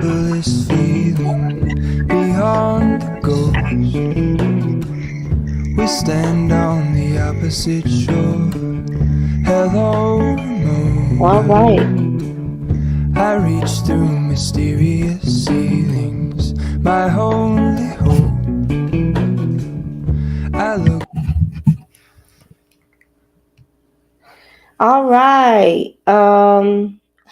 this feeling beyond the ghost. We stand on the opposite shore. Hello, moon. All right. I reach through mysterious ceilings, my only hope. I look. All right.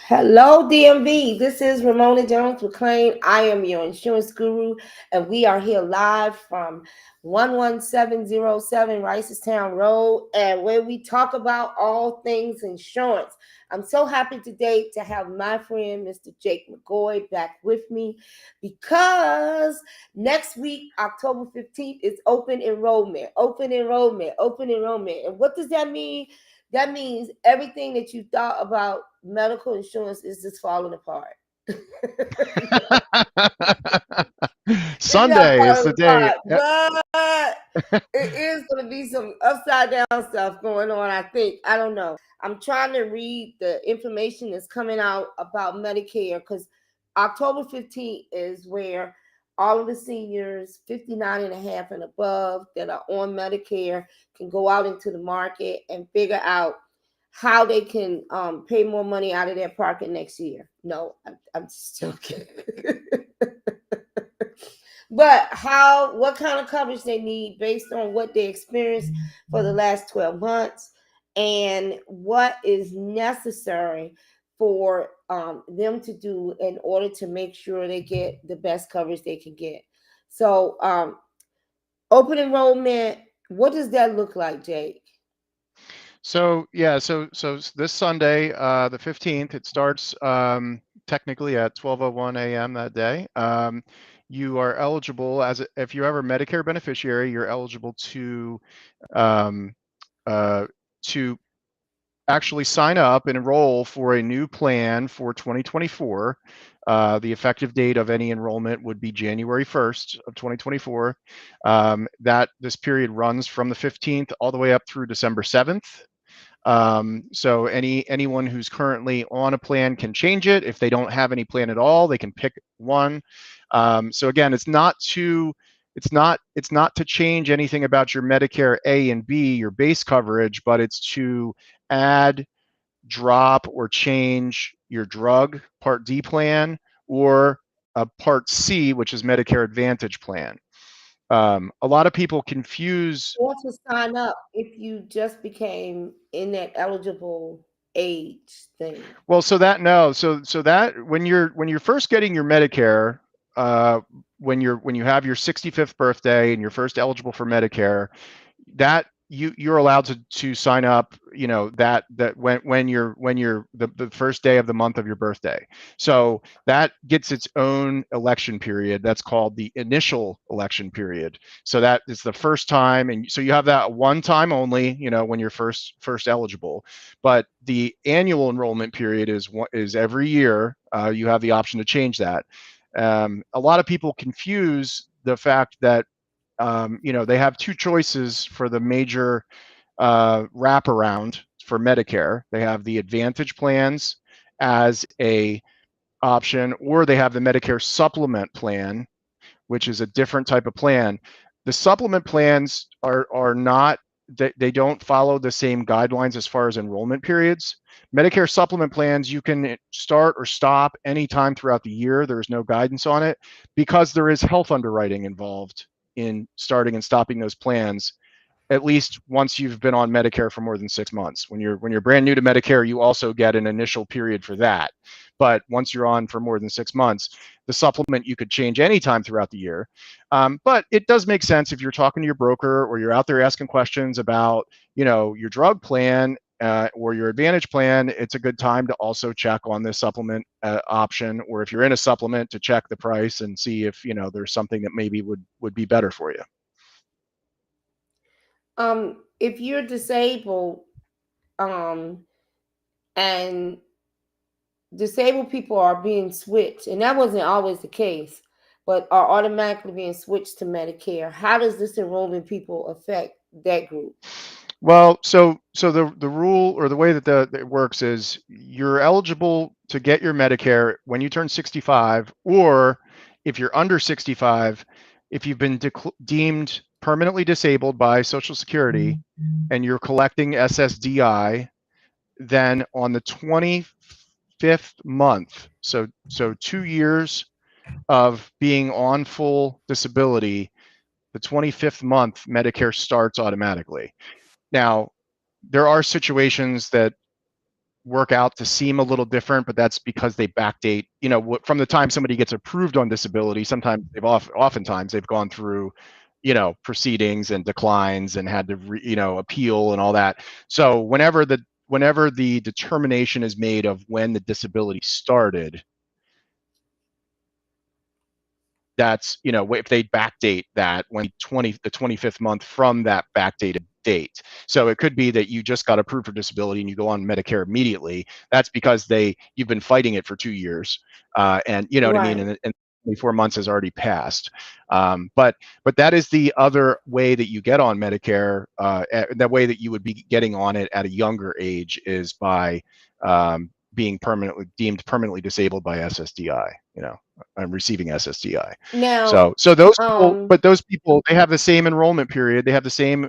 Hello, DMV. This is Ramona Jones McClain. I am your insurance guru, and we are here live from 11707 Ricestown Road, and where we talk about all things insurance. I'm so happy today to have my friend, Mr. Jake McGoy, back with me because next week, October 15th, is open enrollment. Open enrollment. Open enrollment. And what does that mean? That means everything that you thought about medical insurance is just falling apart. Sunday is the day. But it is going to be some upside down stuff going on, I think. I don't know. I'm trying to read the information that's coming out about Medicare because October 15th is where all of the seniors 59 and a half and above that are on Medicare can go out into the market and figure out how they can pay more money out of their pocket next year. No, I'm just joking. But what kind of coverage they need based on what they experienced for the last 12 months and what is necessary for them to do in order to make sure they get the best coverage they can get. So open enrollment, what does that look like, Jake? So this Sunday, the 15th, it starts technically at 12:01 a.m. that day. You are eligible if you have a Medicare beneficiary, you're eligible to actually sign up and enroll for a new plan for 2024. The effective date of any enrollment would be January 1st of 2024. That this period runs from the 15th all the way up through December 7th. So anyone who's currently on a plan can change it. If they don't have any plan at all, they can pick one. So again, it's not to change anything about your Medicare A and B, your base coverage, but it's to add, drop, or change your drug Part D plan or a Part C, which is Medicare Advantage plan. A lot of people confuse. Want to sign up if you just became in that eligible age thing. Well, so that when you're first getting your Medicare, when you have your 65th birthday and you're first eligible for Medicare, that you're allowed to sign up, that when you're the first day of the month of your birthday. So that gets its own election period. That's called the initial election period. So that is the first time, and so you have that one time only, when you're first eligible. But the annual enrollment period is every year. You have the option to change that. A lot of people confuse the fact that they have two choices for the major wraparound for Medicare. They have the Advantage plans as a option, or they have the Medicare Supplement plan, which is a different type of plan. The supplement plans are not, they don't follow the same guidelines as far as enrollment periods. Medicare supplement plans, you can start or stop anytime throughout the year. There's no guidance on it because there is health underwriting involved in starting and stopping those plans, at least once you've been on Medicare for more than 6 months. When you're brand new to Medicare, you also get an initial period for that. But once you're on for more than 6 months, the supplement you could change anytime throughout the year. But it does make sense if you're talking to your broker or you're out there asking questions about, your drug plan or your Advantage plan. It's a good time to also check on this supplement option, or if you're in a supplement, to check the price and see if there's something that maybe would be better for you. If you're disabled, and disabled people are being switched, and that wasn't always the case, but are automatically being switched to Medicare. How does this enrollment people affect that group? Well, so the rule or the way that that it works is you're eligible to get your Medicare when you turn 65, or if you're under 65, if you've been deemed permanently disabled by Social Security and you're collecting SSDI, then on the 25th month, so 2 years of being on full disability, the 25th month Medicare starts automatically. Now, there are situations that work out to seem a little different, but that's because they backdate, from the time somebody gets approved on disability. Sometimes oftentimes they've gone through, proceedings and declines and had to, appeal and all that. So whenever the determination is made of when the disability started, that's, if they backdate that when the 25th month from that backdated date. So it could be that you just got approved for disability and you go on Medicare immediately. That's because you've been fighting it for 2 years, and you know what I mean, Right. and 24 months has already passed. But that is the other way that you get on Medicare. The way that you would be getting on it at a younger age is by being deemed permanently disabled by SSDI. I'm receiving SSDI. Now, So those people, but those people, they have the same enrollment period. They have the same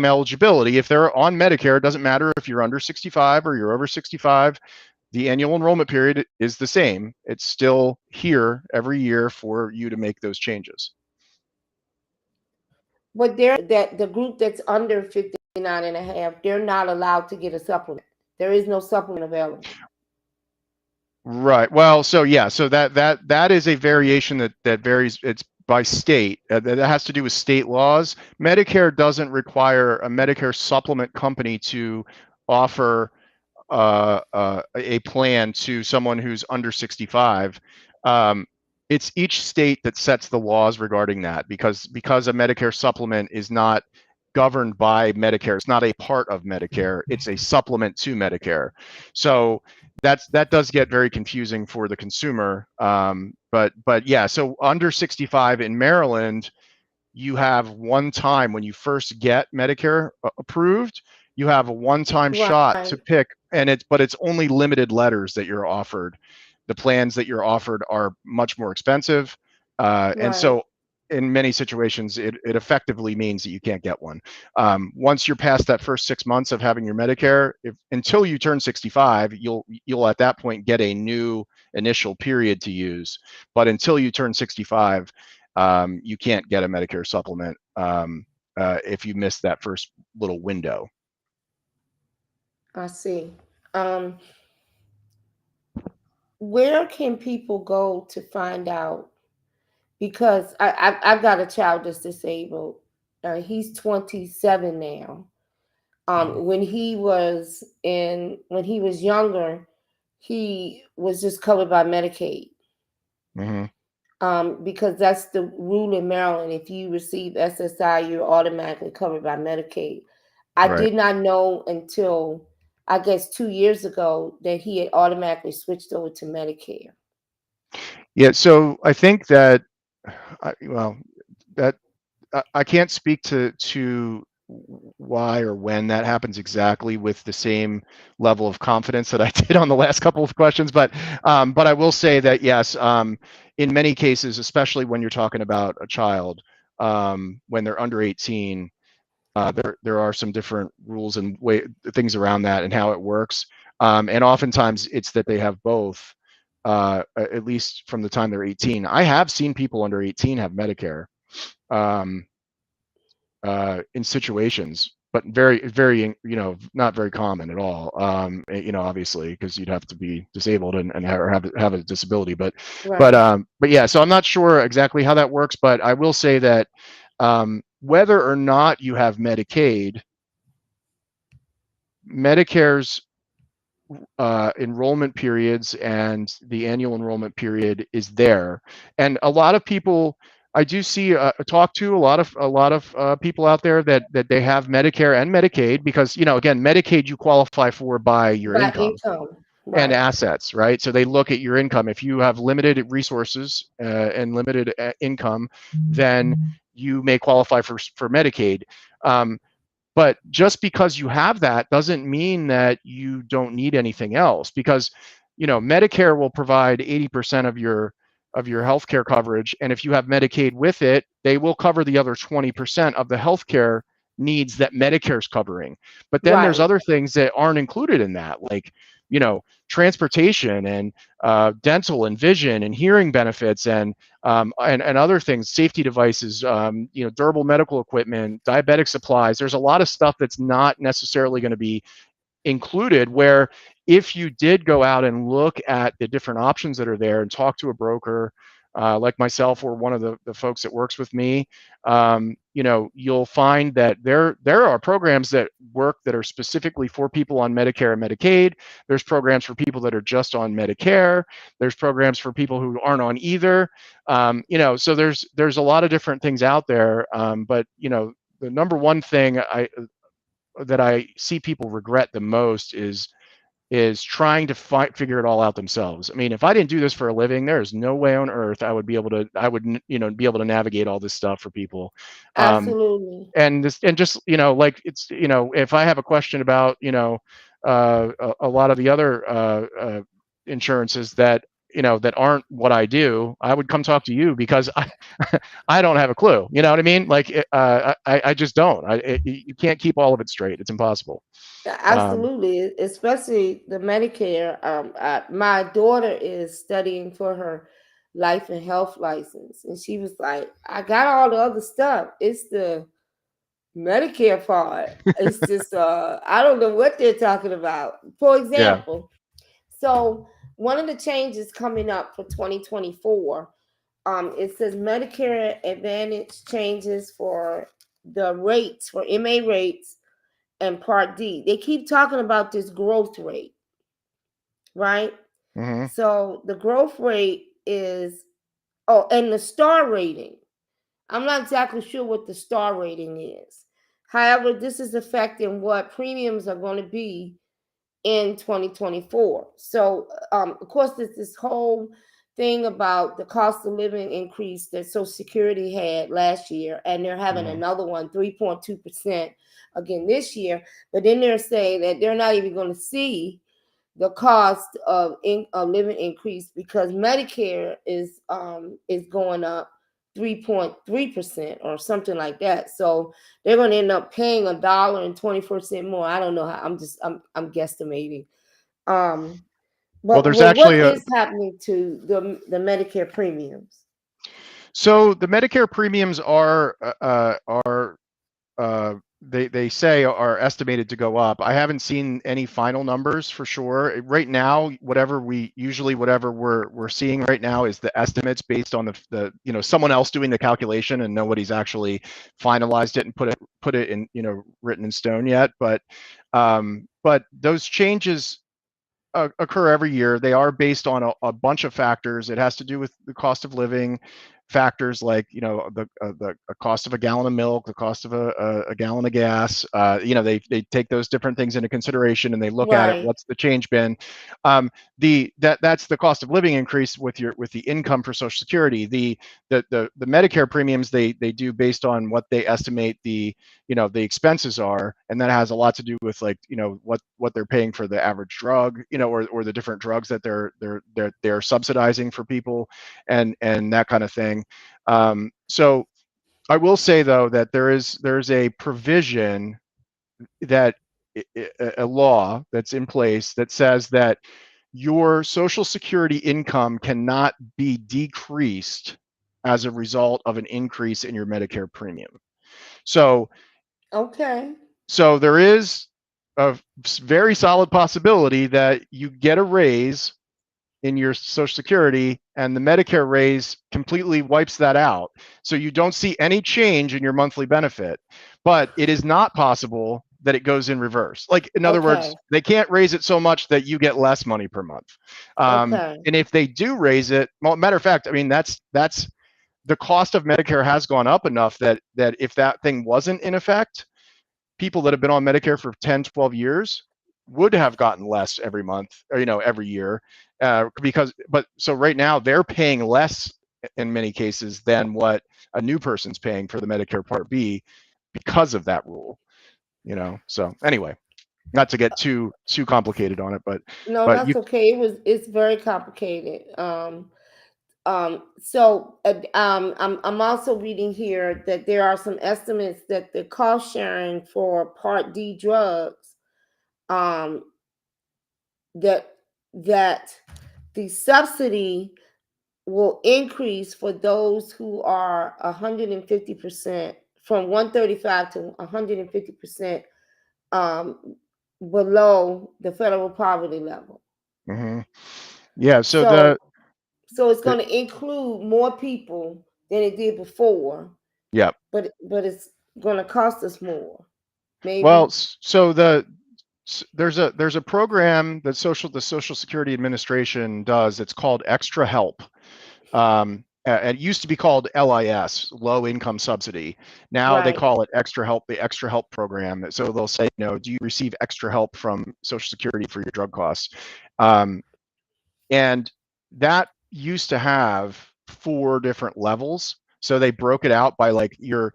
eligibility. If they're on Medicare, it doesn't matter if you're under 65 or you're over 65. The annual enrollment period is the same. It's still here every year for you to make those changes. but that the group that's under 59 and a half, they're not allowed to get a supplement. There is no supplement available. Right. Well, so yeah, so that is a variation that varies. It's by state. That has to do with state laws. Medicare doesn't require a Medicare supplement company to offer a plan to someone who's under 65. It's each state that sets the laws regarding that, because a Medicare supplement is not governed by Medicare. It's not a part of Medicare. It's a supplement to Medicare. So that does get very confusing for the consumer. But yeah, so under 65 in Maryland, you have one time when you first get Medicare approved, you have a one-time shot to Right. pick, but it's only limited letters that you're offered. The plans that you're offered are much more expensive, and Right. so in many situations, it effectively means that you can't get one. Once you're past that first 6 months of having your Medicare, until you turn 65, you'll at that point get a new initial period to use. But until you turn 65, you can't get a Medicare supplement if you miss that first little window. I see. Um, where can people go to find out? Because I've got a child that's disabled. He's 27 now. When he was younger, he was just covered by Medicaid. Mm-hmm. Because that's the rule in Maryland. If you receive SSI, you're automatically covered by Medicaid. I Right. did not know until I guess 2 years ago that he had automatically switched over to Medicare. Yeah. So I think that, well, that I can't speak to why or when that happens exactly with the same level of confidence that I did on the last couple of questions, but I will say that yes, in many cases, especially when you're talking about a child, when they're under 18, there are some different rules and things around that and how it works, and oftentimes it's that they have both, at least from the time they're 18. I have seen people under 18 have Medicare. Um, in situations, but very, not very common at all. Obviously, because you'd have to be disabled and have a disability. Right. But yeah, so I'm not sure exactly how that works, but I will say that whether or not you have Medicare's enrollment periods and the annual enrollment period is there, and a lot of people I do see talk to a lot of people out there that they have Medicare and Medicaid, because again, Medicaid you qualify for by your By income income. and Right. assets, right? So they look at your income. If you have limited resources and limited income, then you may qualify for Medicaid. Um, But just because you have that doesn't mean that you don't need anything else, because Medicare will provide 80% of your healthcare coverage, and if you have Medicaid with it, they will cover the other 20% of the healthcare needs that Medicare's covering. But then there's Right. other things that aren't included in that, like transportation and dental and vision and hearing benefits and other things, safety devices, durable medical equipment, diabetic supplies. There's a lot of stuff that's not necessarily going to be included, where if you did go out and look at the different options that are there and talk to a broker like myself or one of the folks that works with me, you'll find that there are programs that work that are specifically for people on Medicare and Medicaid. There's programs for people that are just on Medicare. There's programs for people who aren't on either. So there's a lot of different things out there. But the number one thing that I see people regret the most is trying to figure it all out themselves. I mean, if I didn't do this for a living, there is no way on earth I would be able to navigate all this stuff for people. Absolutely. And just like it's if I have a question about a lot of the other insurances that aren't what I do, I would come talk to you, because I don't have a clue. You know what I mean? Like I just don't. You can't keep all of it straight. It's impossible. Um, Absolutely, especially the Medicare. My daughter is studying for her life and health license, and she was like, "I got all the other stuff. It's the Medicare part. It's just I don't know what they're talking about." For yeah. example, so one of the changes coming up for 2024, it says Medicare Advantage changes for the rates for MA rates and Part D. They keep talking about this growth rate, right? Hmm. So the growth rate is, oh, and the star rating. I'm not exactly sure what the star rating is. However, this is affecting what premiums are going to be in 2024. So, of course, there's this whole thing about the cost of living increase that Social Security had last year, and they're having Hmm. another one, 3.2% again this year. But then they're saying that they're not even going to see the cost of living increase because Medicare is going up 3.3% or something like that. So they're going to end up paying $1.24 more. I don't know how. I'm guesstimating. Um, Well, but there's what actually is happening to the Medicare premiums? so the Medicare premiums are they say are estimated to go up. I haven't seen any final numbers for sure. Right now, whatever we're seeing right now is the estimates based on the someone else doing the calculation, and nobody's actually finalized it and put it in written in stone yet. But those changes occur every year. They are based on a bunch of factors. It has to do with the cost of living, factors like the cost of a gallon of milk, the cost of a gallon of gas. They take those different things into consideration, and they look at it. Right. What's the change been? That's the cost of living increase with the income for Social Security. The Medicare premiums they do based on what they estimate the expenses are, and that has a lot to do with like what they're paying for the average drug, or the different drugs that they're subsidizing for people, and that kind of thing. So I will say though that there's a provision that a law that's in place that says that your Social Security income cannot be decreased as a result of an increase in your Medicare premium. So Okay. So there is a very solid possibility that you get a raise in your Social Security, and the Medicare raise completely wipes that out. So you don't see any change in your monthly benefit, but it is not possible that it goes in reverse. Like, in other Okay. words, they can't raise it so much that you get less money per month. Okay. And if they do raise it, well, matter of fact, I mean, that's the cost of Medicare has gone up enough that if that thing wasn't in effect, people that have been on Medicare for 10, 12 years would have gotten less every month, or every year, but so right now they're paying less in many cases than what a new person's paying for the Medicare Part B because of that rule. So anyway, not to get too complicated on it, No, but you that's okay. It's very complicated. So I'm also reading here that there are some estimates that the cost sharing for Part D drugs, um, that that the subsidy will increase for those who are 150%, from 135 to 150%, um, below the federal poverty level. mhm. Yeah, so So so it's the going to include more people than it did before, yeah. but it's going to cost us more, Well, maybe. so there's a program that the Social Security Administration does. It's called Extra Help. And it used to be called LIS, Low Income Subsidy. Now they Right. call it Extra Help, the Extra Help program. So they'll say, do you receive extra help from Social Security for your drug costs? Um, and that used to have 4 different levels. So they broke it out by like your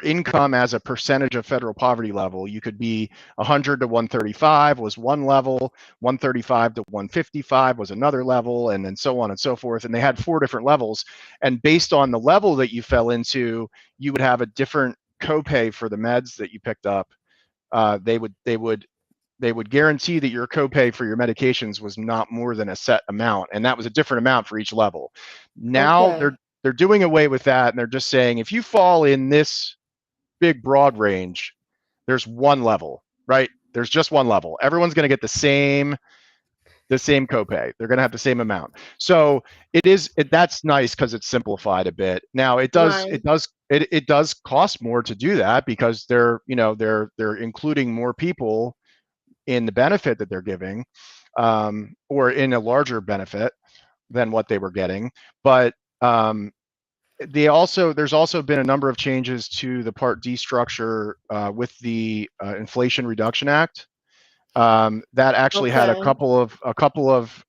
income as a percentage of federal poverty level. You could be 100 to 135 was one level, 135 to 155 was another level, and then so on and so forth. And they had 4 different levels. And based on the level that you fell into, you would have a different copay for the meds that you picked up. They would guarantee that your copay for your medications was not more than a set amount, and that was a different amount for each level. Now Okay. they're doing away with that, and they're just saying if you fall in this big broad range, there's one level, right? There's just one level. Everyone's going to get the same copay. They're going to have the same amount. So that's nice because it's simplified a bit. Now it Right. does cost more to do that because they're including more people in the benefit that they're giving, or in a larger benefit than what they were getting. But there's also been a number of changes to the Part D structure with the Inflation Reduction Act. That actually had a Okay. couple of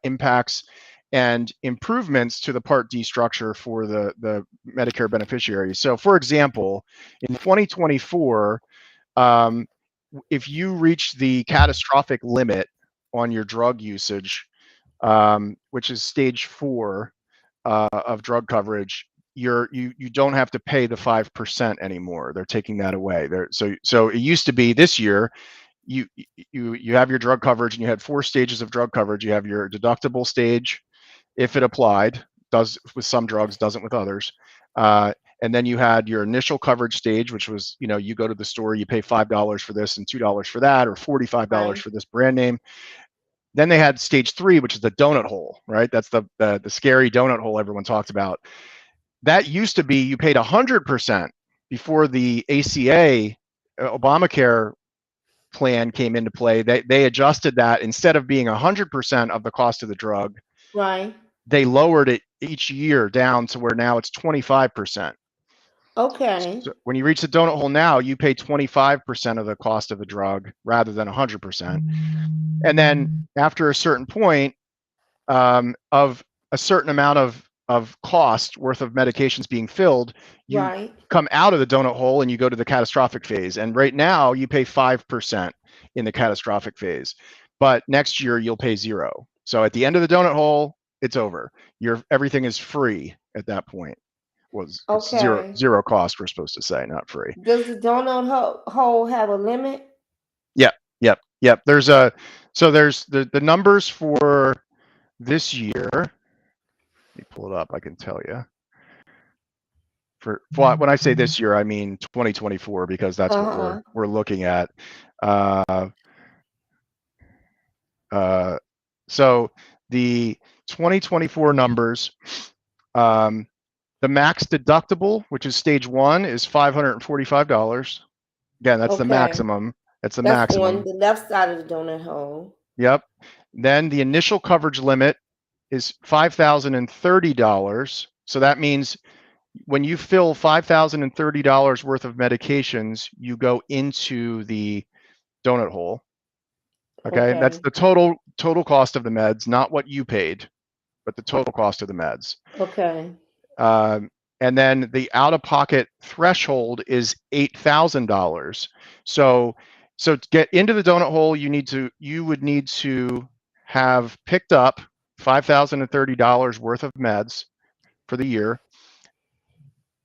impacts and improvements to the Part D structure for the Medicare beneficiaries. So, for example, in 2024, um, if you reach the catastrophic limit on your drug usage, which is stage 4 of drug coverage, you don't have to pay the 5% anymore. They're taking that away. So it used to be this year, you have your drug coverage, and you had 4 stages of drug coverage. You have your deductible stage, if it applied, does with some drugs, doesn't with others. And then you had your initial coverage stage, which was, you go to the store, you pay $5 for this and $2 for that, or $45 Right. for this brand name. Then they had stage 3, which is the donut hole, right? That's the scary donut hole everyone talks about. That used to be you paid 100% before the ACA, Obamacare plan came into play. They adjusted that. Instead of being 100% of the cost of the drug, Right. they lowered it each year down to where now it's 25%. Okay. So when you reach the donut hole now, you pay 25% of the cost of the drug rather than 100%. And then after a certain point, of a certain amount of cost worth of medications being filled, you Right. come out of the donut hole and you go to the catastrophic phase. And right now you pay 5% in the catastrophic phase, but next year you'll pay 0. So at the end of the donut hole, it's over. Everything is free at that point. It's Okay. zero cost, we're supposed to say, not free. Does the donut hole have a limit? Yep, yep. There's the numbers for this year. Let me pull it up. I can tell you. For when I say this year, I mean 2024, because that's what Uh-huh. we're looking at. Uh, uh, so the 2024 numbers, um, the max deductible, which is stage 1, is $545. Again, that's the Okay. maximum. That's the That's on maximum. the left side of the donut hole. Yep. Then the initial coverage limit is $5,030. So that means when you fill $5,030 worth of medications, you go into the donut hole. Okay, that's Okay. the total cost of the meds, not what you paid, but the total cost of the meds. Okay. and then the out-of-pocket threshold is $8,000. So to get into the donut hole, you would need to have picked up $5,030 worth of meds for the year.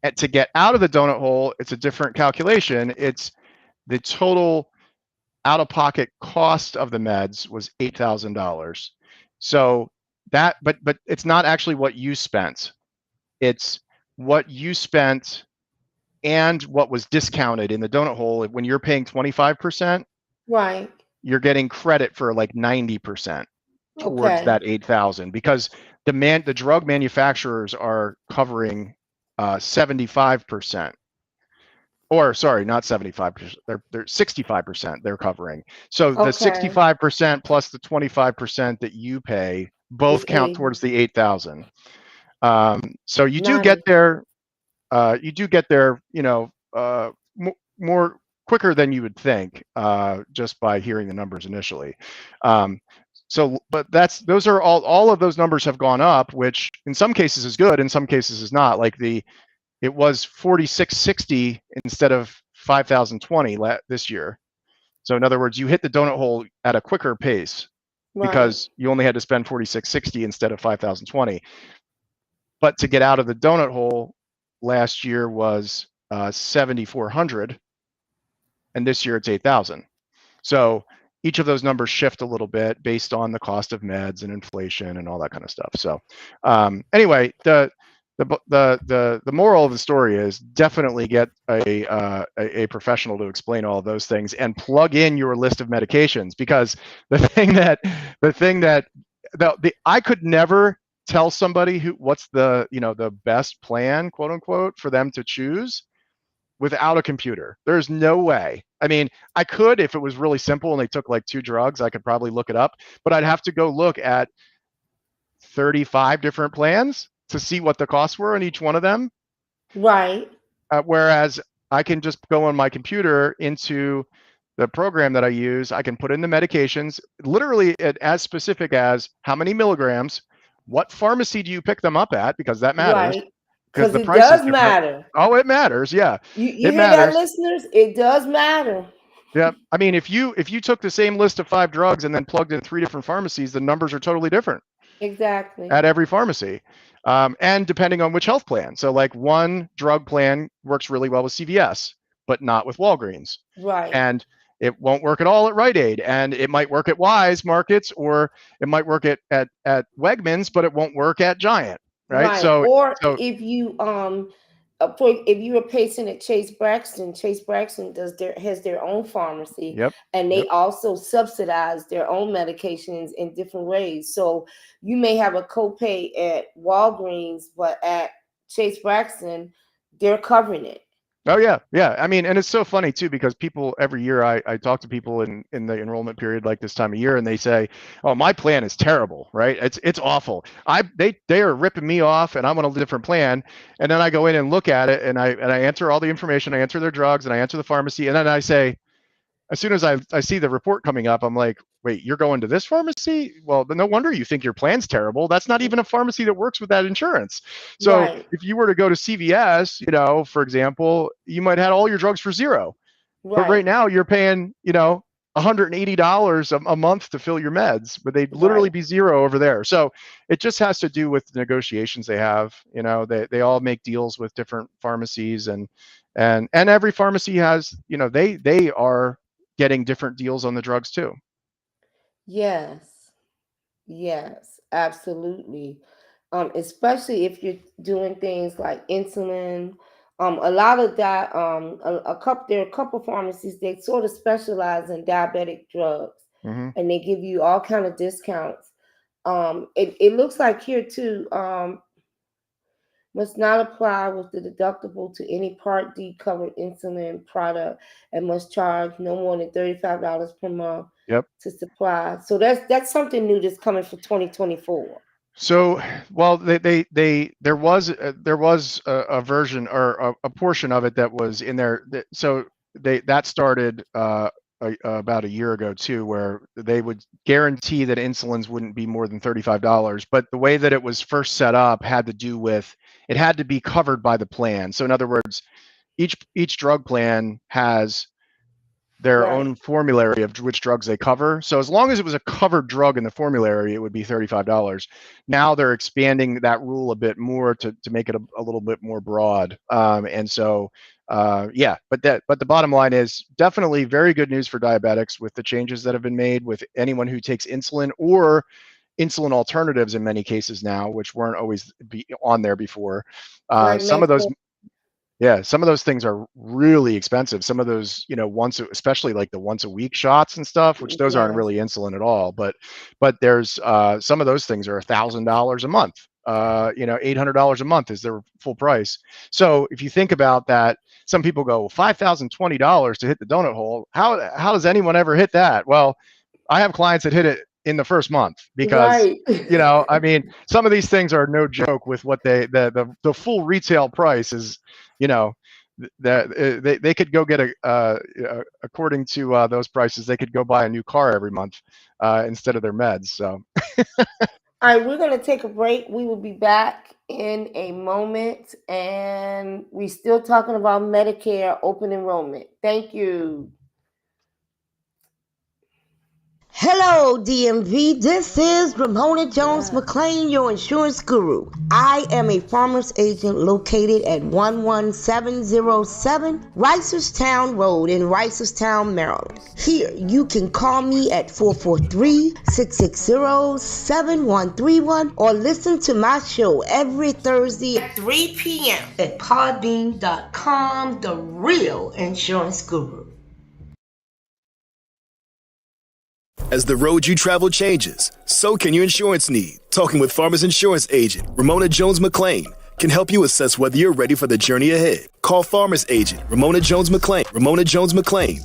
And to get out of the donut hole, it's a different calculation. It's the total out-of-pocket cost of the meds was $8,000. So that, but it's not actually what you spent. It's what you spent and what was discounted in the donut hole. When you're paying 25%, Right. you're getting credit for like 90% towards Okay. that 8,000, because the drug manufacturers are covering 75%. Or sorry, not 75%. They're 65% they're covering. So the Okay. 65% plus the 25% that you pay both It's count 80. towards the 8,000. So you do get 90. there. More quicker than you would think, just by hearing the numbers initially. But those are all of those numbers have gone up, which in some cases is good, in some cases is not. Like it was 4,660 instead of 5,020 this year. So in other words, you hit the donut hole at a quicker pace Right. because you only had to spend 4,660 instead of 5,020. But to get out of the donut hole last year was 7,400, and this year it's 8,000. So each of those numbers shift a little bit based on the cost of meds and inflation and all that kind of stuff. So anyway, the moral of the story is definitely get a professional to explain all of those things and plug in your list of medications, because the thing that I could never tell somebody what's the best plan, quote unquote, for them to choose without a computer. There's no way. I mean, I could if it was really simple and they took like 2 drugs, I could probably look it up, but I'd have to go look at 35 different plans to see what the costs were on each one of them. Right. Whereas I can just go on my computer into the program that I use. I can put in the medications, literally as specific as how many milligrams, what pharmacy do you pick them up at, because that matters, Right. because Because the it price is does different. matter. Oh, it matters. Yeah, You it hear that, matters. listeners? It does matter. Yeah. I mean, if you took the same list of 5 drugs and then plugged in 3 different pharmacies, the numbers are totally different Exactly. at every pharmacy. And depending on which health plan. So like one drug plan works really well with CVS, but not with Walgreens. Right. And it won't work at all at Rite Aid. And it might work at Wise Markets, or it might work at Wegmans, but it won't work at Giant. Right. Right. Or So if you if you're a patient at Chase Braxton has their own pharmacy, yep. and they Yep. also subsidize their own medications in different ways. So you may have a copay at Walgreens, but at Chase Braxton, they're covering it. Oh yeah, yeah. I mean, and it's so funny too, because people every year I talk to people in the enrollment period like this time of year, and they say, "Oh, my plan is terrible, right? It's awful. They are ripping me off, and I'm on a different plan." And then I go in and look at it, and I enter all the information, I enter their drugs, and I enter the pharmacy, and then I say, as soon as I see the report coming up, I'm like, wait, you're going to this pharmacy? Well, no wonder you think your plan's terrible. That's not even a pharmacy that works with that insurance. So Right. if you were to go to CVS, for example, you might have all your drugs for $0. But right Right. now you're paying, $180 a month to fill your meds, but they'd literally Right. be $0 over there. So it just has to do with the negotiations they have. They all make deals with different pharmacies, and every pharmacy has, they are getting different deals on the drugs too. Yes. Yes, absolutely. Especially if you're doing things like insulin. A lot of that, there are a couple pharmacies, they sort of specialize in diabetic drugs, Hmm. and they give you all kind of discounts. It looks like here too, must not apply with the deductible to any Part D covered insulin product, and must charge no more than $35 per month Yep. to supply. So that's something new that's coming for 2024. So, well, there was a version or a portion of it that was in there. So that started about a year ago too, where they would guarantee that insulins wouldn't be more than $35. But the way that it was first set up had to do with it had to be covered by the plan. So in other words, each drug plan has their Right. own formulary of which drugs they cover. So as long as it was a covered drug in the formulary, it would be $35. Now they're expanding that rule a bit more to make it a little bit more broad. And so, yeah, but the bottom line is definitely very good news for diabetics with the changes that have been made with anyone who takes insulin or insulin alternatives in many cases now, which weren't always on there before. Like Some of those mental. yeah, some of those things are really expensive. Some of those, especially like the once a week shots and stuff, which those aren't Yes. really insulin at all. But there's some of those things are $1,000 a month. $800 a month is their full price. So if you think about that, some people go, well, $5,020 to hit the donut hole. How does anyone ever hit that? Well, I have clients that hit it in the first month because Right. I mean, some of these things are no joke with what the full retail price is, you know, that they could go get according to those prices, they could go buy a new car every month instead of their meds. So All right, we're going to take a break. We will be back in a moment. And we're still talking about Medicare open enrollment. Thank you. Hello, DMV. This is Ramona Jones McLean, your insurance guru. I am a farmer's agent located at 11707 Reisterstown Road in Reisterstown, Maryland. Here, you can call me at 443-660-7131 or listen to my show every Thursday at 3 p.m. at podbean.com, The Real Insurance Guru. As the road you travel changes, so can your insurance need. Talking with Farmers Insurance Agent Ramona Jones McLean can help you assess whether you're ready for the journey ahead. Call Farmers Agent Ramona Jones McLean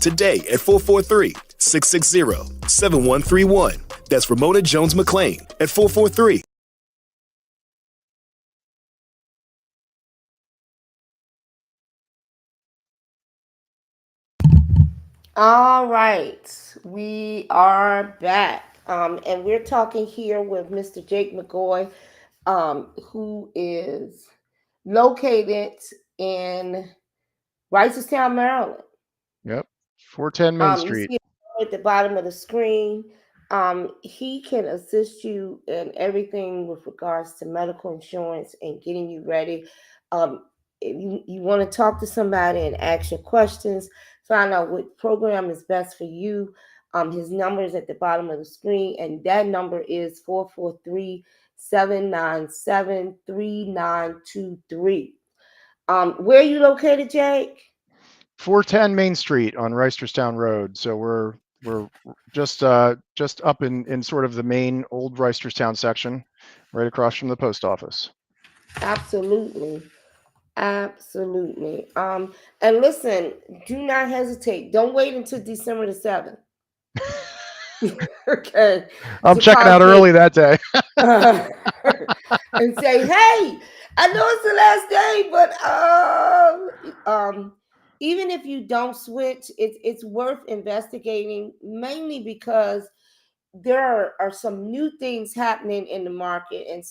today at 443-660-7131. That's Ramona Jones McLean at 443. All right, we are back, and we're talking here with Mr. Jake McGoy, who is located in Reisterstown, Maryland. yep, 410 Main You Street. see it at the bottom of the screen. He can assist you in everything with regards to medical insurance and getting you ready. If you want to talk to somebody and ask your questions, find out what program is best for you. His number is at the bottom of the screen, and that number is 443-797-3923. Where are you located, Jake? 410 Main Street on Reisterstown Road. So we're just up in sort of the main old Reisterstown section, right across from the post office. Absolutely. Absolutely. And listen, do not hesitate. Don't wait until December the 7th. Okay. I'm checking out early that day. And say, hey, I know it's the last day, but even if you don't switch, it's worth investigating, mainly because there are some new things happening in the market, and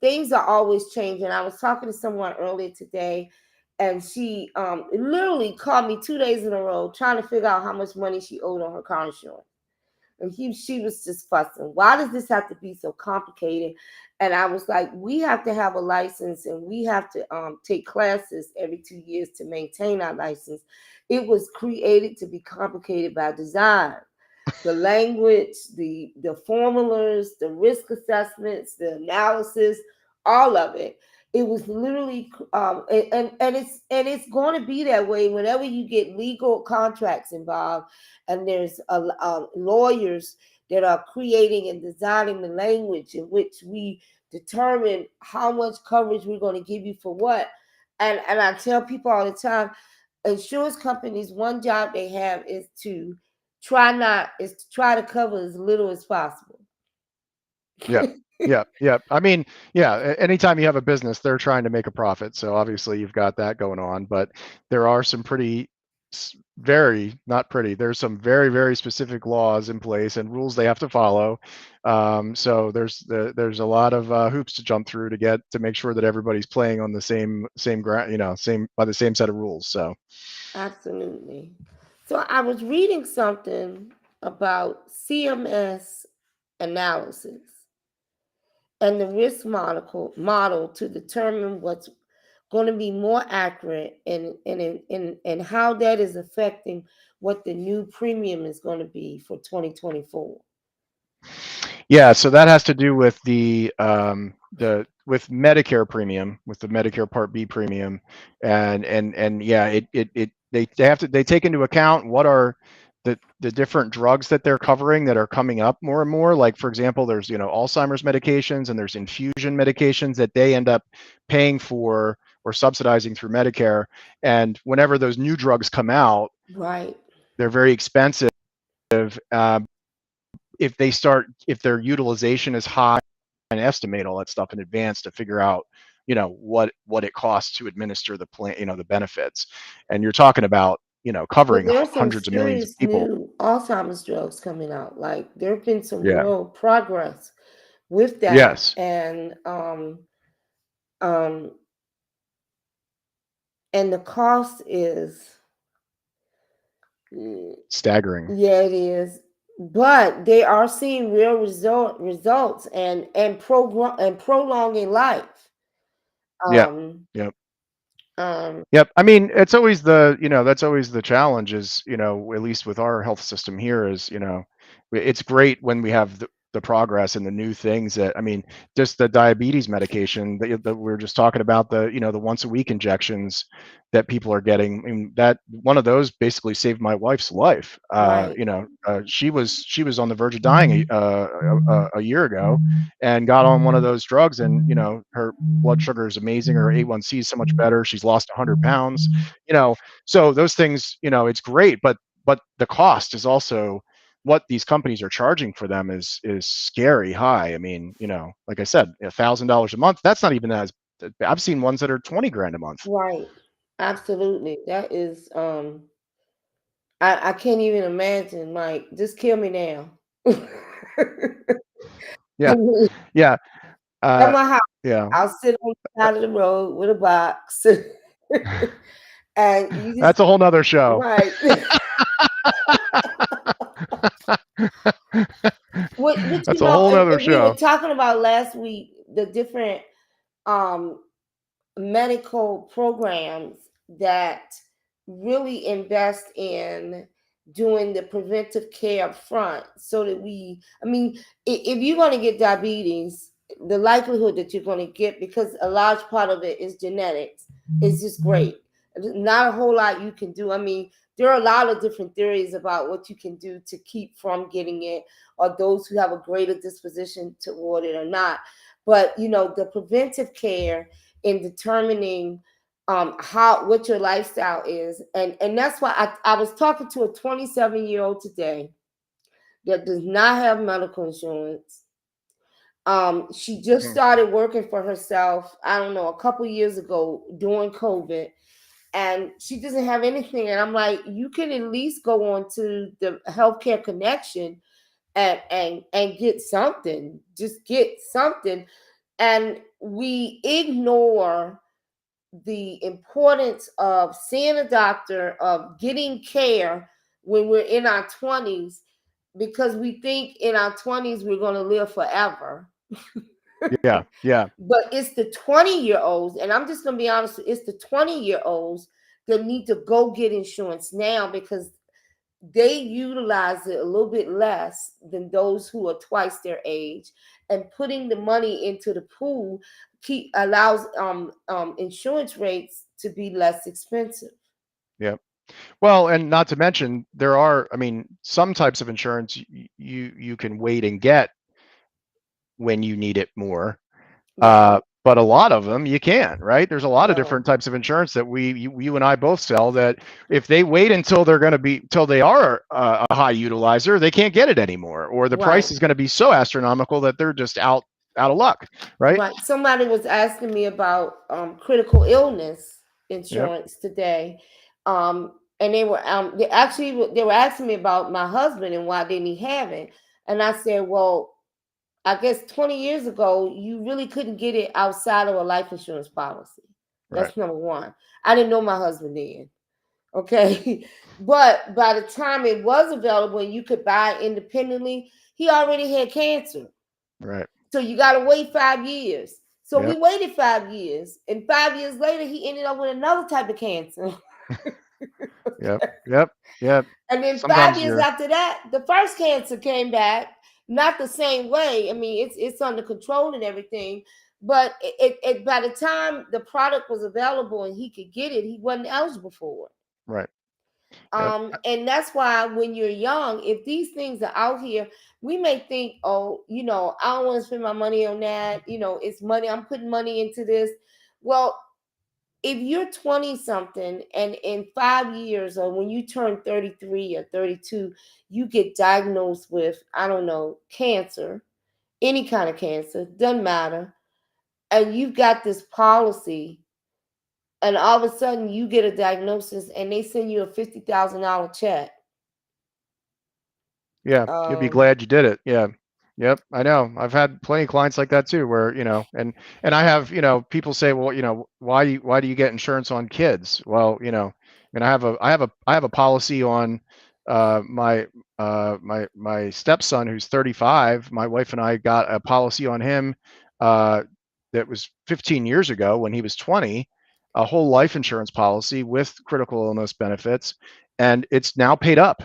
things are always changing. I was talking to someone earlier today, and she literally called me 2 days in a row trying to figure out how much money she owed on her car insurance. And she was just fussing. Why does this have to be so complicated? And I was like, we have to have a license, and we have to take classes every 2 years to maintain our license. It was created to be complicated by design. The language, the formulas, the risk assessments, the analysis, all of it. It was literally, and it's going to be that way whenever you get legal contracts involved, and there's lawyers that are creating and designing the language in which we determine how much coverage we're going to give you for what. And I tell people all the time, insurance companies, one job they have is to try to cover as little as possible. Yeah. I mean, anytime you have a business, they're trying to make a profit. So obviously you've got that going on, but there are some pretty very not pretty. There's some very, very specific laws in place and rules they have to follow. So there's a lot of hoops to jump through to make sure that everybody's playing on the same ground, same by the same set of rules. So Absolutely. So I was reading something about CMS analysis and the risk model to determine what's going to be more accurate and how that is affecting what the new premium is going to be for 2024. yeah, so that has to do with the with Medicare premium, with the Medicare Part B premium, and yeah, they take into account what are the different drugs that they're covering that are coming up more and more. Like for example, there's Alzheimer's medications and there's infusion medications that they end up paying for or subsidizing through Medicare. And whenever those new drugs come out, Right. they're very expensive. If their utilization is high, and estimate all that stuff in advance to figure out what it costs to administer the plan, the benefits. And you're talking about But covering there's some hundreds of millions of serious people. new Alzheimer's drugs coming out. Like there have been some Yeah. real progress with that. Yes. And the cost is Staggering. Yeah, it is. But they are seeing real results and prolonging life. Yeah. Um, Yep. um, Yep. I mean, it's always that's always the challenge is, at least with our health system here is, it's great when we have the progress and the new things that, I mean, just the diabetes medication that we were just talking about, the once a week injections that people are getting. I mean, that one of those basically saved my wife's life. right. She was on the verge of dying a year ago and got on one of those drugs, and her blood sugar is amazing. Her A1C is so much better. She's lost 100 pounds. So those things, it's great, but the cost is also what these companies are charging for them is scary high. I mean, like I said, $1,000 a month. That's not even as I've seen ones that are 20 grand a month. Right. Absolutely. That is I can't even imagine, like, just kill me now. Yeah. Yeah. At my house, Yeah. I'll sit on the side of the road with a box. And you just That's a whole nother show. right. What That's a whole nother we were show. talking about last week, the different um medical programs that really invest in doing the preventive care up front so that if you're going to get diabetes, the likelihood that you're going to get, because a large part of it is genetics, is just great. Not a whole lot you can do. I mean, there are a lot of different theories about what you can do to keep from getting it, or those who have a greater disposition toward it or not. But the preventive care in determining what your lifestyle is, and that's why I was talking to a 27-year-old today that does not have medical insurance. She just started working for herself, I don't know, a couple years ago during COVID, and she doesn't have anything. And I'm like, you can at least go on to the healthcare connection and get something. Just get something. And we ignore the importance of seeing a doctor, of getting care when we're in our 20s, because we think in our 20s we're going to live forever. Yeah. Yeah. But it's the 20-year-olds, and I'm just going to be honest, it's the 20-year-olds that need to go get insurance now, because they utilize it a little bit less than those who are twice their age. And putting the money into the pool allows insurance rates to be less expensive. Yeah. Well, and not to mention there are, I mean, some types of insurance you can wait and get when you need it more. Right. But a lot of them you can't, right? There's a lot of No. different types of insurance that you and I both sell that if they wait until they are a high utilizer, they can't get it anymore, or the price Right. is going to be so astronomical that they're just out of luck, right? Right. Somebody was asking me about critical illness insurance today. and they were asking me about my husband and why didn't he have it, and I said, well, I guess 20 years ago you really couldn't get it outside of a life insurance policy. Right. That's number one. I didn't know my husband then. Okay. But by the time it was available and you could buy it independently, he already had cancer. Right. So you got to wait 5 years. So we Yep. waited 5 years, and 5 years later, he ended up with another type of cancer. Yep. Yep. Yep. And then five Sometimes years you're after that, the first cancer came back, not the same way. I mean, it's under control and everything, but it by the time the product was available and he could get it, he wasn't eligible for it. right. Yep. And that's why when you're young, if these things are out here, we may think, oh, I don't want to spend my money on that. It's money. I'm putting money into this. Well, if you're 20 something and in 5 years or when you turn 33 or 32, you get diagnosed with, I don't know, cancer, any kind of cancer, doesn't matter. And you've got this policy, and all of a sudden you get a diagnosis and they send you a $50,000 check. Yeah. You'll be glad you did it. Yeah. Yep. I know. I've had plenty of clients like that too, where, and I have, people say, well, why do you get insurance on kids? Well, I mean, I have a policy on my stepson who's 35. My wife and I got a policy on him that was 15 years ago when he was 20, a whole life insurance policy with critical illness benefits, and it's now paid up.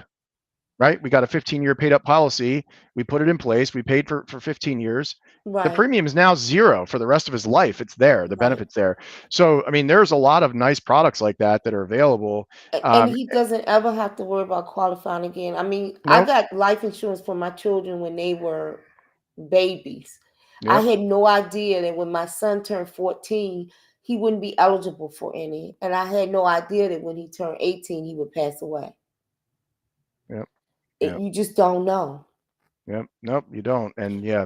Right? We got a 15-year paid up policy. We put it in place. We paid for 15 years. The Right. premium is now zero for the rest of his life. It's there. The Right. benefit's there. So, I mean, there's a lot of nice products like that are available. And he doesn't ever have to worry about qualifying again. I mean, I Nope. got life insurance for my children when they were babies. I Yep. had no idea that when my son turned 14, he wouldn't be eligible for any. And I had no idea that when he turned 18, he would pass away. Yep. Yep. You just don't know. Yep. Nope, you don't. And yeah,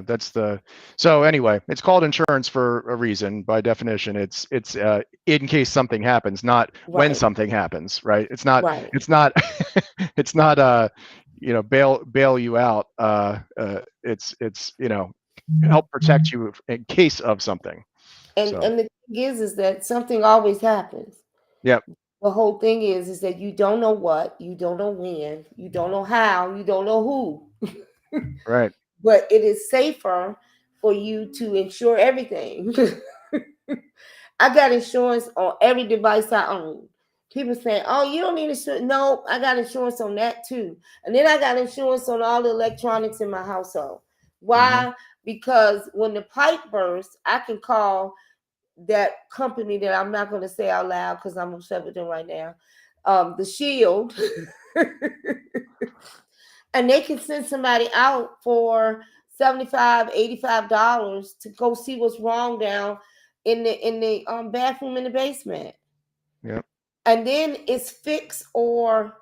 so anyway, it's called insurance for a reason. By definition, it's in case something happens, not when Right. something happens, right? It's not Right. it's not bail you out. It's help protect you in case of something. And So the thing is that something always happens. yep. The whole thing is that you don't know what, you don't know when, you don't know how, you don't know who. Right. But it is safer for you to insure everything. I got insurance on every device I own. People say, oh, you don't need insurance. No, I got insurance on that too. And then I got insurance on all the electronics in my household. Why? Because when the pipe bursts, I can call that company that I'm not going to say out loud because I'm upset with them right now, the Shield, and they can send somebody out for $75, $85 to go see what's wrong down in the bathroom in the basement. Yep. And then it's fix or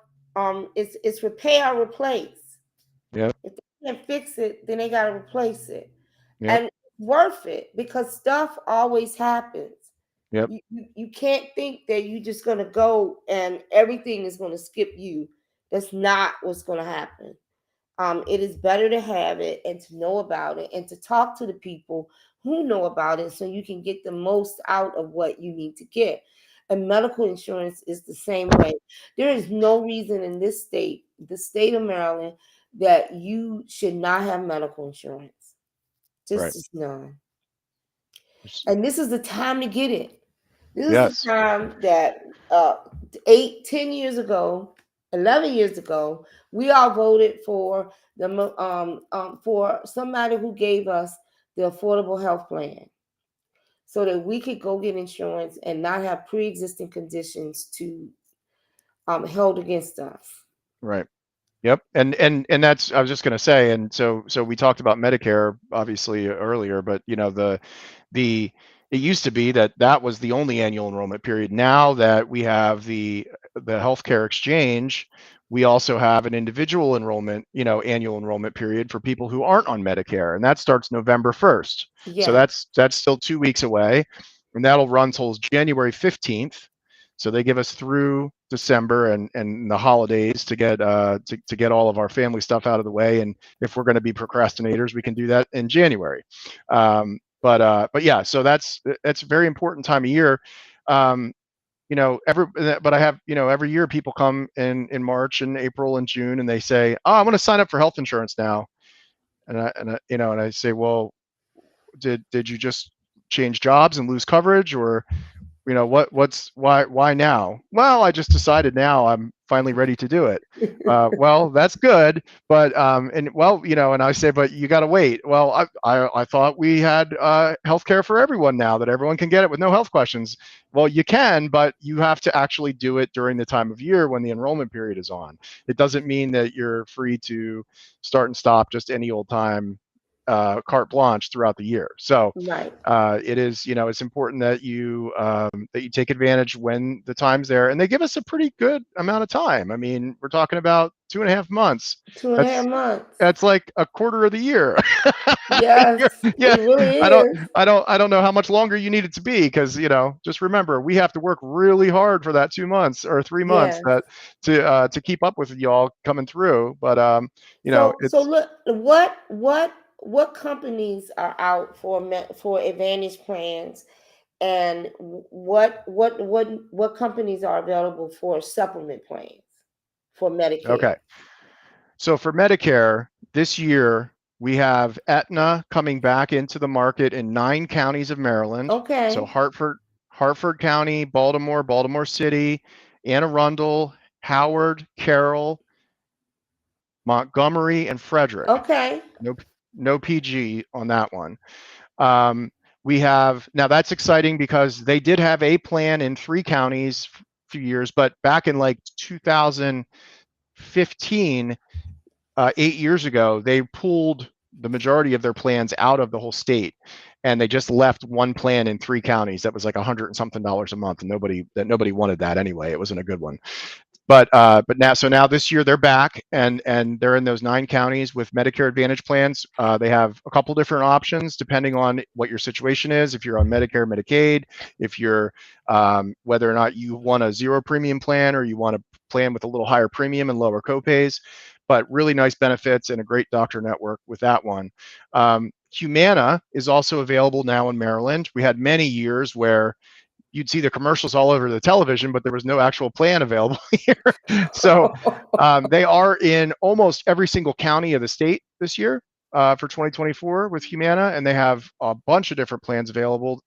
it's repair or replace. Yep. If they can't fix it, then they got to replace it. Yep. And worth it because stuff always happens. Yep. You can't think that you're just going to go and everything is going to skip you. That's not what's going to happen. It is better to have it and to know about it and to talk to the people who know about it so you can get the most out of what you need to get. And medical insurance is the same way. There is no reason in this state, the state of Maryland, that you should not have medical insurance. Just none. And this is the time to get it. This is the time that 8, 10 years ago, 11 years ago, we all voted for for somebody who gave us the affordable health plan so that we could go get insurance and not have pre-existing conditions to held against us. Right. Yep. And that's, I was just going to say, and so we talked about Medicare obviously earlier, but it used to be that was the only annual enrollment period. Now that we have the healthcare exchange, we also have an individual enrollment, annual enrollment period for people who aren't on Medicare, and that starts November 1st. Yeah. So that's still 2 weeks away, and that'll run till January 15th. So they give us through December and the holidays to get to get all of our family stuff out of the way. And if we're going to be procrastinators, we can do that in January. But yeah, so that's a very important time of year. But I have, every year people come in March and April and June and they say, oh, I want to sign up for health insurance now. And I say, well, did you just change jobs and lose coverage, or why now? Well, I just decided now I'm finally ready to do it. Well, that's good, but and I say, but you got to wait. Well, I thought we had healthcare for everyone now, that everyone can get it with no health questions. Well, you can, but you have to actually do it during the time of year when the enrollment period is on. It doesn't mean that you're free to start and stop just any old time, carte blanche throughout the year. So Right. it is, it's important that you take advantage when the time's there, and they give us a pretty good amount of time. I mean, we're talking about 2.5 months. 2.5 months. That's like a quarter of the year. Yes, Yeah, it really I don't, is. I don't know how much longer you need it to be, because just remember, we have to work really hard for that 2 months or 3 months Yes. that to keep up with y'all coming through. But So it's look, what companies are out for Advantage plans, and what companies are available for supplement plans for Medicare? okay. So for Medicare this year, we have Aetna coming back into the market in 9 counties of Maryland. So Okay. Hartford County, Baltimore City, Anne Arundel, Howard, Carroll, Montgomery, and Frederick. Okay. No PG on that one. We have, now that's exciting because they did have a plan in 3 counties a few years, but back in like 2015, 8 years ago, they pulled the majority of their plans out of the whole state, and they just left one plan in 3 counties that was like $100 and something a month, and nobody wanted that anyway. It wasn't a good one. But now this year they're back, and they're in those 9 counties with Medicare Advantage plans. They have a couple different options depending on what your situation is. If you're on Medicare, Medicaid, if you're whether or not you want a 0 premium plan or you want a plan with a little higher premium and lower copays, but really nice benefits and a great doctor network with that one. Humana is also available now in Maryland. We had many years where you'd see the commercials all over the television, but there was no actual plan available here. So they are in almost every single county of the state this year for 2024 with Humana, and they have a bunch of different plans available.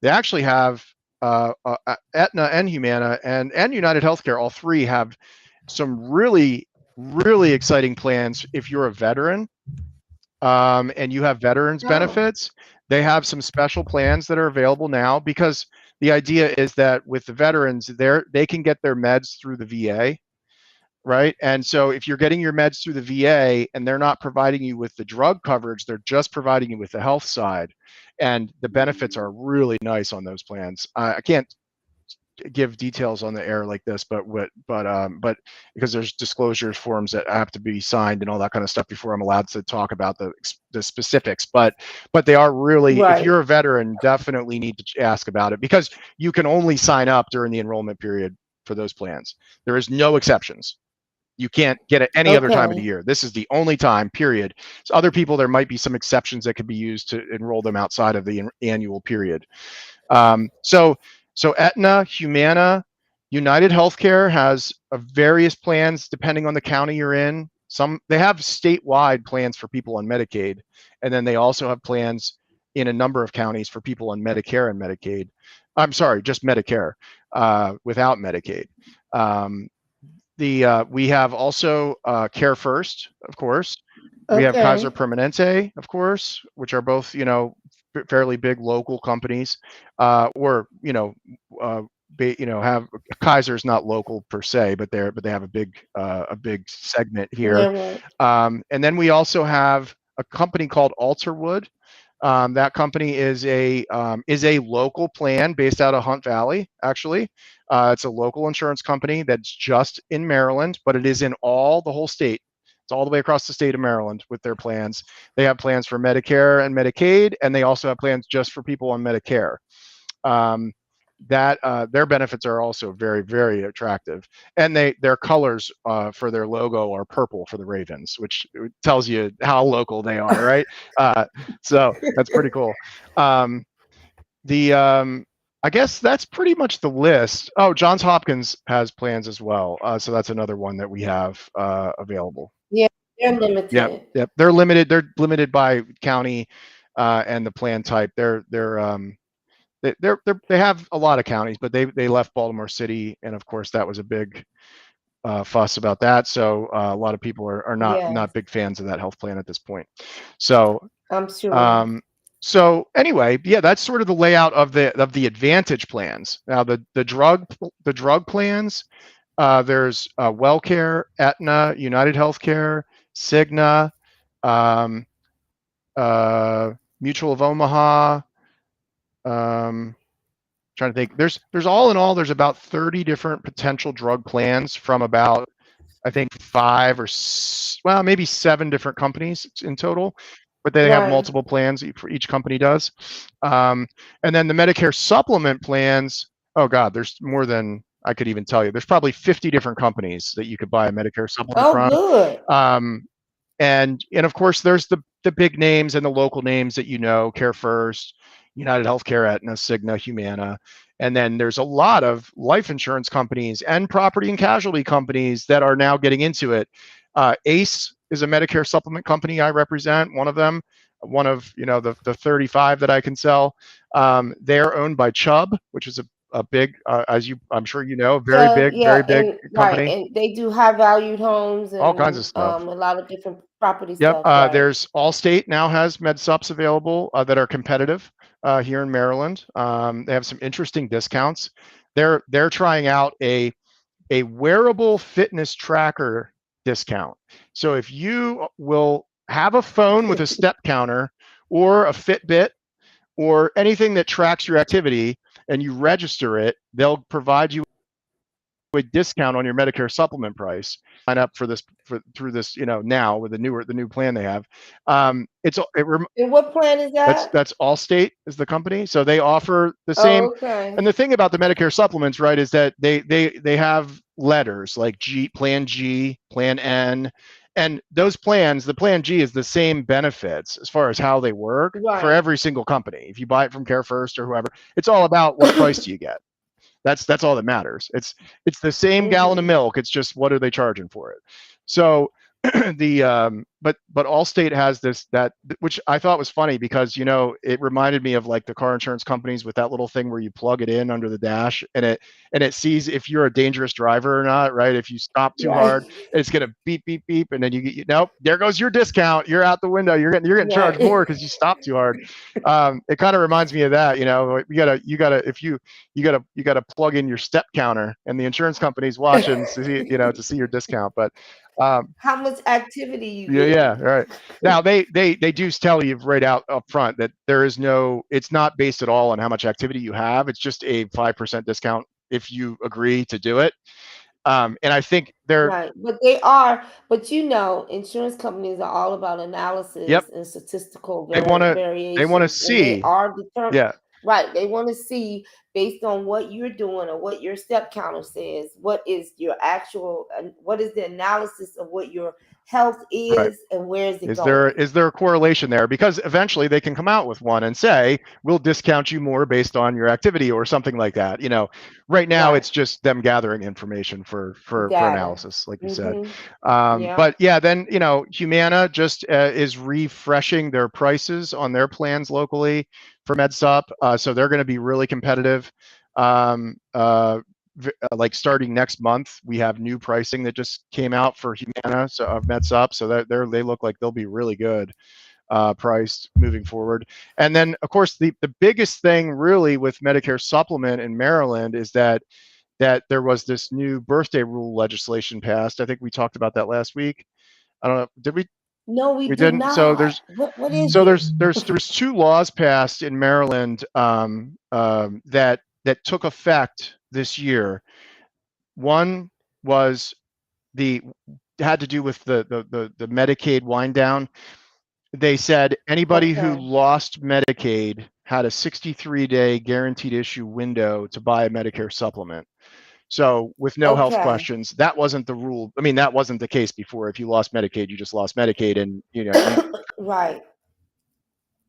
They actually have Aetna and Humana and United Healthcare. All 3 have some really, really exciting plans if you're a veteran and you have veterans benefits. They have some special plans that are available now, because the idea is that with the veterans, they can get their meds through the VA, right? And so if you're getting your meds through the VA and they're not providing you with the drug coverage, they're just providing you with the health side, and the benefits are really nice on those plans. I can't give details on the air like this, but because there's disclosure forms that have to be signed and all that kind of stuff before I'm allowed to talk about the specifics. But they are really, Right. if you're a veteran, definitely need to ask about it, because you can only sign up during the enrollment period for those plans. There is no exceptions. You can't get it any other time of the year. This is the only time, period. So other people, there might be some exceptions that could be used to enroll them outside of the annual period. So Aetna, Humana, United Healthcare has various plans depending on the county you're in. They have statewide plans for people on Medicaid, and then they also have plans in a number of counties for people on Medicare and Medicaid. I'm sorry, just Medicare without Medicaid. We have also Care First, of course. We have Kaiser Permanente, of course, which are both, fairly big local companies, or have Kaiser's not local per se, but they have a big segment here. Yeah, right. And then we also have a company called Alterwood. That company is a local plan based out of Hunt Valley. Actually, it's a local insurance company that's just in Maryland, but it is in the whole state. It's all the way across the state of Maryland with their plans. They have plans for Medicare and Medicaid, and they also have plans just for people on Medicare. their benefits are also very, very attractive, and their colors for their logo are purple for the Ravens, which tells you how local they are, right? So that's pretty cool. The I guess that's pretty much the list. Oh, Johns Hopkins has plans as well, so that's another one that we have available. Yeah, they're Yep, limited. yep. They're limited. They're limited by county and the plan type. They have a lot of counties, but they left Baltimore City, and of course that was a big fuss about that. So a lot of people are not Yes, big fans of that health plan at this point. So I'm sure. um, so anyway, yeah, that's sort of the layout of the Advantage plans. Now the drug plans, there's WellCare, Aetna, United Healthcare, Cigna, um, Mutual of Omaha. Trying to think. There's all in all, there's about 30 different potential drug plans from about, I think, well, maybe 7 different companies in total, but they have Right. multiple plans for each company does. And then the Medicare supplement plans, oh God, there's more than I could even tell you. There's probably 50 different companies that you could buy a Medicare supplement Oh, from. good. And of course, there's the big names and the local names that Care First, United Healthcare, Aetna, Cigna, Humana. And then there's a lot of life insurance companies and property and casualty companies that are now getting into it. ACE is a Medicare supplement company I represent, one of them, one of the 35 that I can sell. They're owned by Chubb, which is a big, I'm sure very So big, yeah, very big and right, company. and they do high valued homes All kinds of and stuff. a lot of different property Yep. stuff, right? There's Allstate now has med sups available that are competitive here in Maryland. They have some interesting discounts. They're trying out a wearable fitness tracker discount. So if you will have a phone with a step counter or a Fitbit or anything that tracks your activity and you register it, they'll provide you a discount on your Medicare supplement price. Sign up for this through this, now with the new plan they have. And what plan is that? That's Allstate is the company, so they offer the same. Oh, okay. And the thing about the Medicare supplements, right, is that they have letters like Plan G, Plan N, and those plans. The Plan G is the same benefits as far as how they work for Right. every single company. If you buy it from Care First or whoever, it's all about what price do you get. That's all that matters. It's the same gallon of milk. It's just what are they charging for it? So but Allstate has that which I thought was funny because it reminded me of like the car insurance companies with that little thing where you plug it in under the dash and it sees if you're a dangerous driver or not, right? If you stop too Right. hard, it's gonna beep beep beep, and then nope, there goes your discount. You're out the window. You're getting charged more because you stopped too hard. It kind of reminds me of that. You gotta if you gotta plug in your step counter, and the insurance company's watching to see your discount, but. How much activity you Yeah, get? yeah, right. Now they do tell you right out up front that it's not based at all on how much activity you have. It's just a 5% discount if you agree to do it. And I think Right. But insurance companies are all about yep, analysis and statistical they want to variations, and they see, are determined. yeah, Right. They want to see based on what you're doing or what your step counter says, what is what is the analysis of what your health right. is and where is it going? Is there a correlation there? Because eventually they can come out with one and say, we'll discount you more based on your activity or something like that. Right now Right. it's just them gathering information for Data. analysis, like you said. Yeah. But yeah, then, Humana just is refreshing their prices on their plans locally for MedSup. So they're going to be really competitive. Like starting next month, we have new pricing that just came out for Humana, so of MedSup. So they look like they'll be really good priced moving forward. And then, of course, the biggest thing really with Medicare supplement in Maryland is that there was this new birthday rule legislation passed. I think we talked about that last week. I don't know. Did we? No, we We did didn't. So not. What is there's 2 laws passed in Maryland that took effect this year. One was had to do with the Medicaid wind down. they said anybody who Okay. lost Medicaid had a 63-day guaranteed issue window to buy a Medicare supplement. So with no health Okay. questions, that wasn't the rule. I mean, that wasn't the case before. If you lost Medicaid, you just lost Medicaid, and you Right.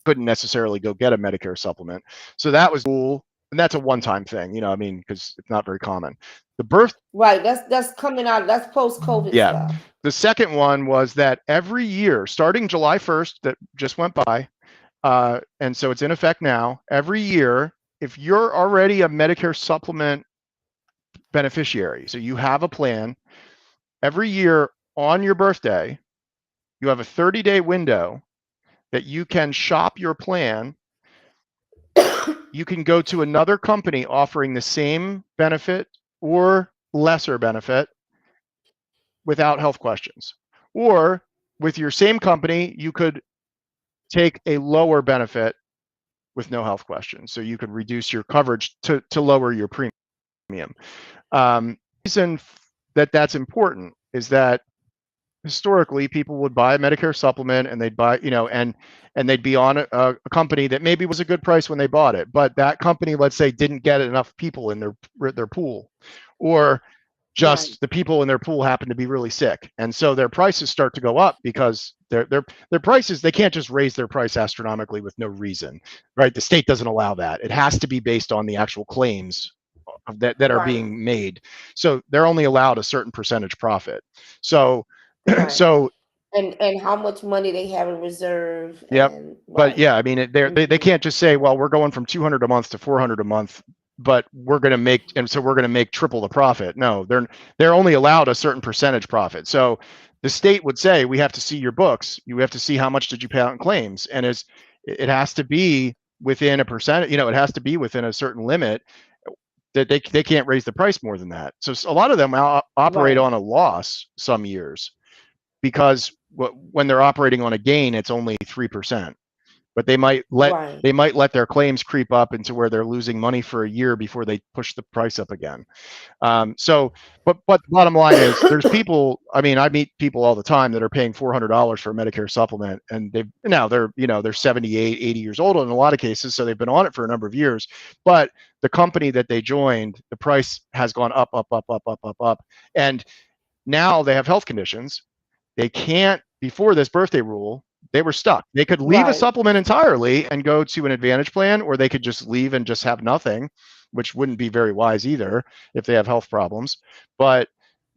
couldn't necessarily go get a Medicare supplement. So that was cool, and that's a one-time thing. I mean, because it's not very common. The birth, Right. That's coming out. That's post-COVID yeah. stuff. The second one was that every year, starting July 1st, that just went by, and so it's in effect now. Every year, if you're already a Medicare supplement beneficiary, so you have a plan, every year on your birthday, you have a 30-day window that you can shop your plan. You can go to another company offering the same benefit or lesser benefit without health questions. Or with your same company, you could take a lower benefit with no health questions. So you could reduce your coverage to lower your premium. Reason that that's important is that historically people would buy a Medicare supplement and they'd buy, and they'd be on a company that maybe was a good price when they bought it, but that company, let's say, didn't get enough people in their pool, or Right. just the people in their pool happen to be really sick, and so their prices start to go up because their prices, they can't just raise their price astronomically with no reason, right? The state doesn't allow that. It has to be based on the actual claims that are Right. being made. So they're only allowed a certain percentage profit. So Right. so And how much money they have in reserve yep. and But right. yeah, I mean, they Mhm. can't just say, well, we're going from 200 a month to 400 a month, but we're going to make, and so we're going to make triple the profit. No, they're only allowed a certain percentage profit. So the state would say, we have to see your books. You have to see how much did you pay out in claims, and it has to be within a percent. It has to be within a certain limit that they can't raise the price more than that. So a lot of them operate Right. on a loss some years because when they're operating on a gain, it's only 3%. But Right. they might let their claims creep up into where they're losing money for a year before they push the price up again. But the bottom line is, there's people. I mean, I meet people all the time that are paying $400 for a Medicare supplement, and they're 78, 80 years old in a lot of cases, so they've been on it for a number of years. But the company that they joined, the price has gone up, up, up, up, up, up, up, and now they have health conditions. They can't, before this birthday rule, they were stuck. They could leave a Right. supplement entirely and go to an Advantage plan, or they could just leave and just have nothing, which wouldn't be very wise either if they have health problems. But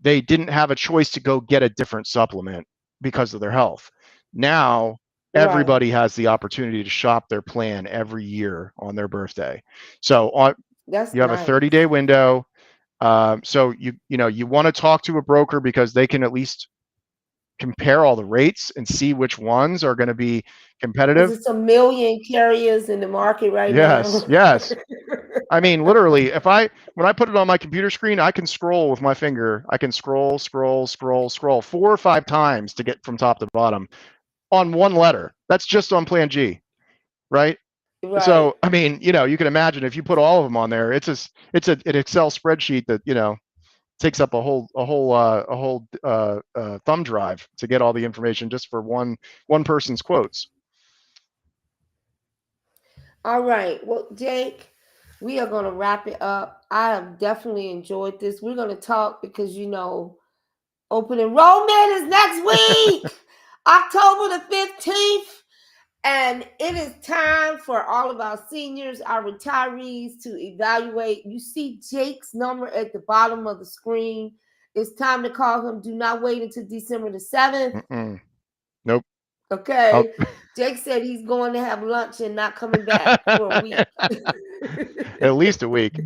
they didn't have a choice to go get a different supplement because of their health. Now, Right. everybody has the opportunity to shop their plan every year on their birthday. So That's you have a nice. 30-day window. So you want to talk to a broker because they can at least compare all the rates and see which ones are going to be Because competitive. it's a million carriers in the market right Yes, now. yes. I mean, literally, when I put it on my computer screen, I can scroll with my finger. I can scroll, scroll, scroll, scroll 4 or 5 times to get from top to bottom on one letter. That's just on Plan G, right? Right. So, I mean, you can imagine if you put all of them on there, it's an Excel spreadsheet that takes up a whole thumb drive to get all the information just for one person's quotes. All right. Well, Jake, we are going to wrap it up. I have definitely enjoyed this. We're going to talk because, open enrollment is next week, October the 15th. And it is time for all of our seniors, our retirees to evaluate. You see Jake's number at the bottom of the screen. It's time to call him. Do not wait until December the 7th. Mm-mm. Nope. I'll, Okay. Jake said he's going to have lunch and not coming back for a week. at least a week.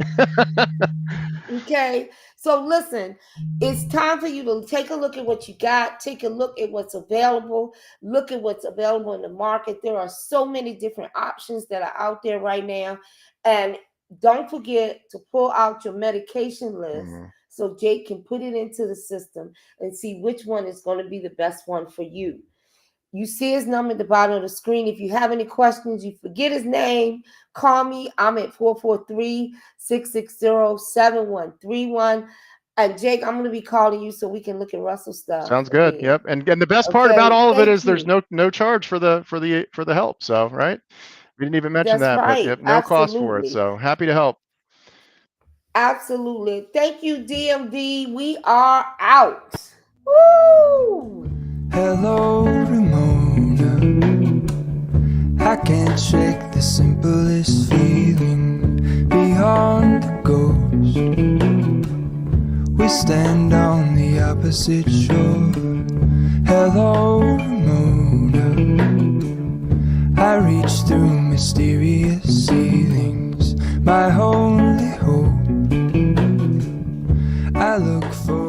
Okay. So listen, it's time for you to take a look at what you got, take a look at what's available, look at what's available in the market. There are so many different options that are out there right now. And don't forget to pull out your medication list Mhm. so Jake can put it into the system and see which one is going to be the best one for you. You see his number at the bottom of the screen. If you have any questions, you forget his name, call me. I'm at 443-660-7131. And Jake, I'm gonna be calling you so we can look at Russell's stuff. Sounds good. again. Yep. And the best part Okay, about all of it thank is there's you. no charge for the help. So right. We didn't even mention That's that, but right. yep, no cost for it. Absolutely. So happy to help. Absolutely. Thank you, DMD. We are out. Woo! Hello, Ramona. I can't shake the simplest feeling beyond the ghost. We stand on the opposite shore. Hello, Ramona. I reach through mysterious ceilings, my only hope. I look for